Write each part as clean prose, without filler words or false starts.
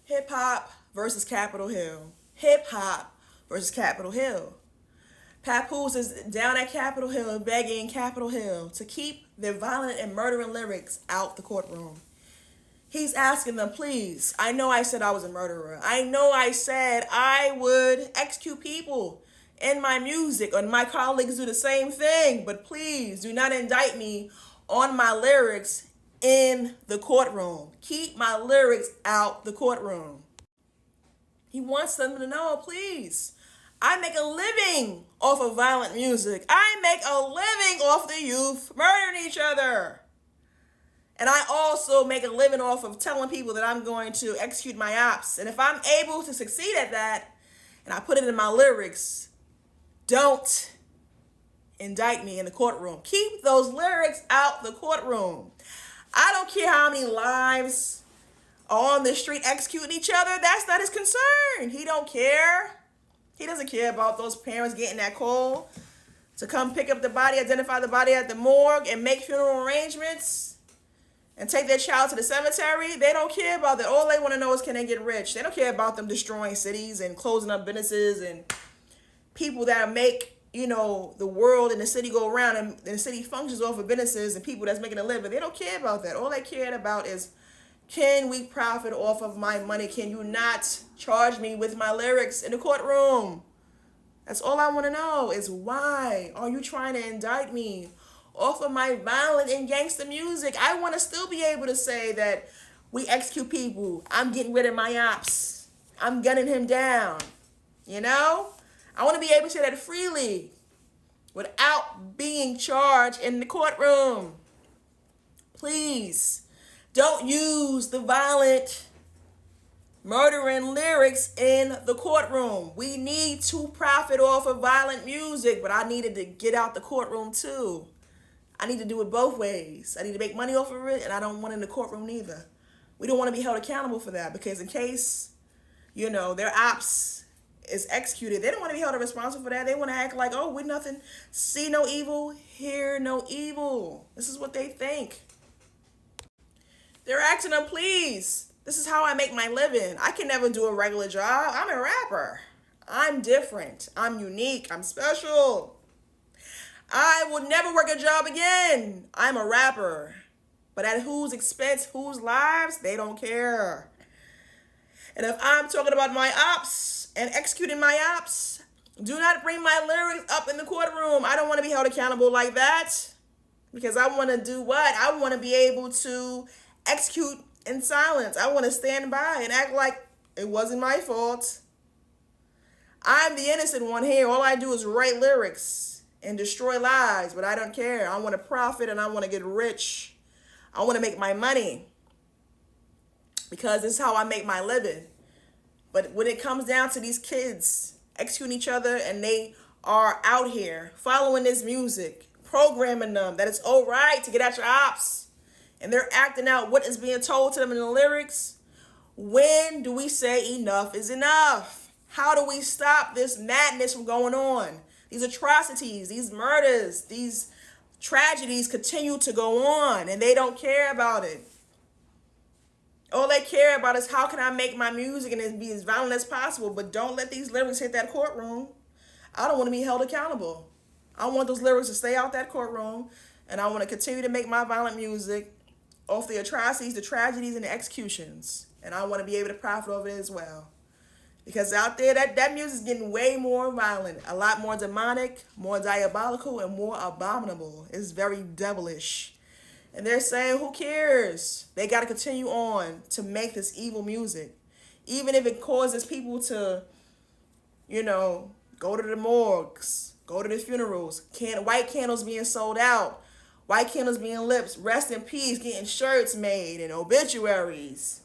Hip hop versus Capitol Hill. Hip hop versus Capitol Hill. Papoose is down at Capitol Hill begging Capitol Hill to keep their violent and murdering lyrics out the courtroom. He's asking them, please, I know I said I was a murderer. I know I said I would execute people in my music, and my colleagues do the same thing, but please do not indict me on my lyrics in the courtroom. Keep my lyrics out the courtroom. He wants them to know, please, I make a living off of violent music. I make a living off the youth murdering each other. And I also make a living off of telling people that I'm going to execute my ops. And if I'm able to succeed at that, and I put it in my lyrics, don't indict me in the courtroom. Keep those lyrics out the courtroom. I don't care how many lives are on the street executing each other. That's not his concern. He don't care. He doesn't care about those parents getting that call to come pick up the body, identify the body at the morgue, and make funeral arrangements and take their child to the cemetery. They don't care about that. All they want to know is, can they get rich? They don't care about them destroying cities and closing up businesses and people that make, the world and the city go around, and the city functions off of businesses and people that's making a living. They don't care about that. All they cared about is, can we profit off of my money? Can you not charge me with my lyrics in the courtroom? That's all I want to know is, why are you trying to indict me off of my violent and gangster music? I want to still be able to say that we execute people. I'm getting rid of my ops. I'm gunning him down. I want to be able to say that freely without being charged in the courtroom. Please don't use the violent murdering lyrics in the courtroom. We need to profit off of violent music, but I needed to get out the courtroom too. I need to do it both ways. I need to make money off of it, and I don't want it in the courtroom neither. We don't want to be held accountable for that, because in case, their ops is executed, they don't want to be held responsible for that. They want to act like, oh, we're nothing, see no evil, hear no evil. This is what they think. They're asking them, please, this is how I make my living. I can never do a regular job. I'm a rapper. I'm different. I'm unique. I'm special. I will never work a job again. I'm a rapper. But at whose expense, whose lives, they don't care. And if I'm talking about my ops and executing my ops, do not bring my lyrics up in the courtroom. I don't want to be held accountable like that, because I want to do what? I want to be able to execute in silence. I want to stand by and act like it wasn't my fault. I'm the innocent one here. All I do is write lyrics and destroy lives, but I don't care. I want to profit and I want to get rich. I want to make my money, because this is how I make my living. But when it comes down to these kids executing each other, and they are out here following this music, programming them that it's all right to get at your ops, and they're acting out what is being told to them in the lyrics, when do we say enough is enough? How do we stop this madness from going on? These atrocities, these murders, these tragedies continue to go on, and they don't care about it. All they care about is, how can I make my music and be as violent as possible, but don't let these lyrics hit that courtroom. I don't want to be held accountable. I want those lyrics to stay out that courtroom, and I want to continue to make my violent music off the atrocities, the tragedies, and the executions. And I want to be able to profit over it as well. Because out there, that music is getting way more violent, a lot more demonic, more diabolical, and more abominable. It's very devilish. And they're saying, who cares? They got to continue on to make this evil music. Even if it causes people to, go to the morgues, go to the funerals, white candles being sold out, white candles being lit, rest in peace, getting shirts made and obituaries.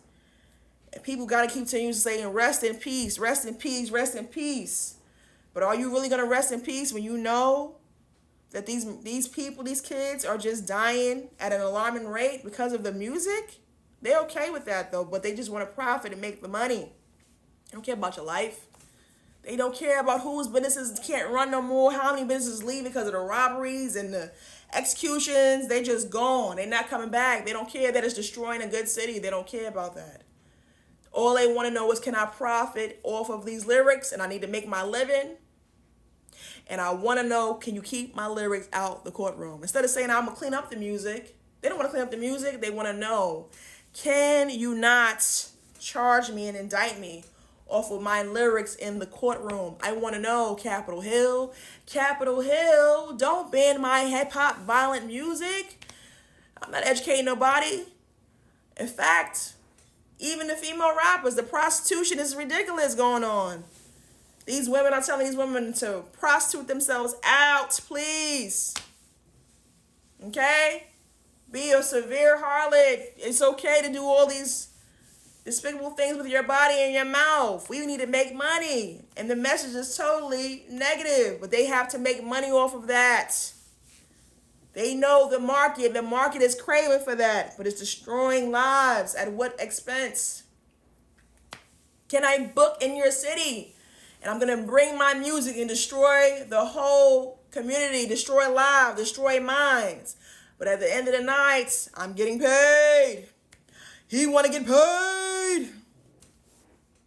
And people got to continue saying, rest in peace, rest in peace, rest in peace. But are you really going to rest in peace when you know that these people, these kids, are just dying at an alarming rate because of the music? They're okay with that, though, but they just want to profit and make the money. They don't care about your life. They don't care about whose businesses can't run no more, how many businesses leave because of the robberies and the executions. They just gone. They're not coming back. They don't care that it's destroying a good city. They don't care about that. All they want to know is, can I profit off of these lyrics? And I need to make my living. And I want to know, can you keep my lyrics out the courtroom? Instead of saying, I'm going to clean up the music. They don't want to clean up the music. They want to know, can you not charge me and indict me off of my lyrics in the courtroom? I want to know, Capitol Hill. Capitol Hill, don't ban my hip-hop violent music. I'm not educating nobody. In fact, even the female rappers, the prostitution is ridiculous going on. These women are telling these women to prostitute themselves out, please. Okay? Be a severe harlot. It's okay to do all these despicable things with your body and your mouth. We need to make money. And the message is totally negative. But they have to make money off of that. They know the market. The market is craving for that. But it's destroying lives. At what expense? Can I book in your city? And I'm going to bring my music and destroy the whole community, destroy lives, destroy minds. But at the end of the night, I'm getting paid. He want to get paid.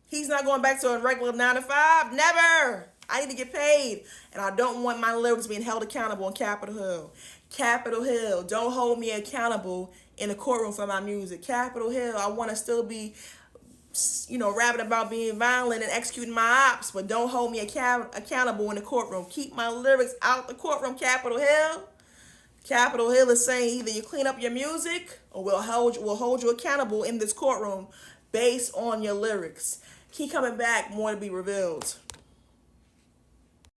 He's not going back to a regular 9 to 5. Never. I need to get paid. And I don't want my lyrics being held accountable in Capitol Hill. Capitol Hill, don't hold me accountable in the courtroom for my music. Capitol Hill, I want to still be, rapping about being violent and executing my ops, but don't hold me accountable in the courtroom. Keep my lyrics out the courtroom, Capitol Hill. Capitol Hill is saying either you clean up your music or we'll hold you accountable in this courtroom based on your lyrics. Keep coming back, more to be revealed.